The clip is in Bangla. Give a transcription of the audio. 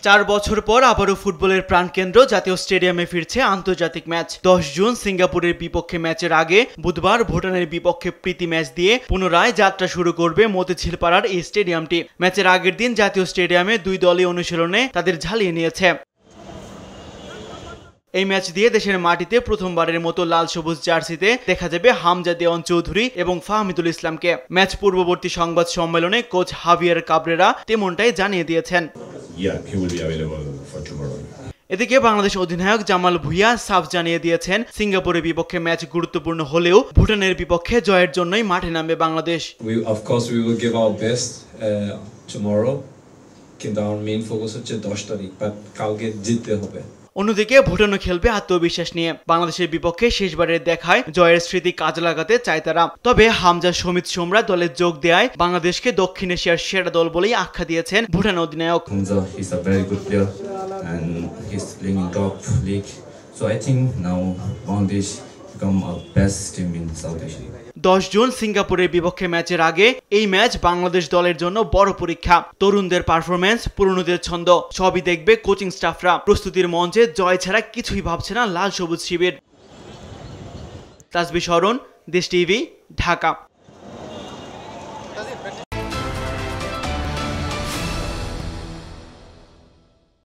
4 বছর পর আবারও ফুটবলের প্রাণকেন্দ্র জাতীয় স্টেডিয়ামে ফিরছে আন্তর্জাতিক ম্যাচ। 10 জুন সিঙ্গাপুরের বিপক্ষে ম্যাচের আগে বুধবার ভুটানের বিপক্ষে প্রীতি ম্যাচ দিয়ে পুনরায় যাত্রা শুরু করবে মতিঝিলপাড়ার এই স্টেডিয়ামটি। ম্যাচের আগের দিন জাতীয় স্টেডিয়ামে দুই দলই অনুশীলনে তাদের ঝালিয়ে নিয়েছে। এই ম্যাচ দিয়ে দেশের মাটিতে প্রথমবারের মতো লাল সবুজ জার্সিতে দেখা যাবে হামজা দেওয়ান চৌধুরী এবং ফাহমিদুল ইসলামকে। ম্যাচ পূর্ববর্তী সংবাদ সম্মেলনে কোচ হাভিয়ার কাবরেরা তেমনটাই জানিয়ে দিয়েছেন। এদিকে বাংলাদেশ অধিনায়ক জামাল ভুঁইয়া সাফ জানিয়ে দিয়েছেন, সিঙ্গাপুরের বিপক্ষে ম্যাচ গুরুত্বপূর্ণ হলেও ভুটানের বিপক্ষে জয়ের জন্যই মাঠে নামবে বাংলাদেশ। কিন্তু আমার মেইন ফোকাস হচ্ছে 10 তারিখ, বাট কালকে জিততে হবে। অন্যদিকে ভুটানও খেলবে আত্মবিশ্বাস নিয়ে। বাংলাদেশের বিপক্ষে শেষবারের দেখায় জয়ের স্মৃতি কাজে লাগাতে চায় তারা। তবে হামজা সমিত সোমরা দলে যোগ দেয় বাংলাদেশকে দক্ষিণ এশিয়ার সেরা দল বলেই আখ্যা দিয়েছেন ভুটান অধিনায়ক। Hamza is a very good player and he's playing in top league. So I think now Bangladesh become a best team in South Asia. 10 June সিঙ্গাপুরের বিপক্ষে ম্যাচের আগে এই ম্যাচ বাংলাদেশ দলের জন্য বড় পরীক্ষা। তরুণদের পারফরম্যান্স, পুরনোদের ছন্দ সবই দেখবে কোচিং স্টাফরা। প্রস্তুতির মঞ্চে জয় ছাড়া কিছুই ভাবছে না লাল সবুজ শিবির। তাসবিহ শরণ, দেশ টিভি, ঢাকা।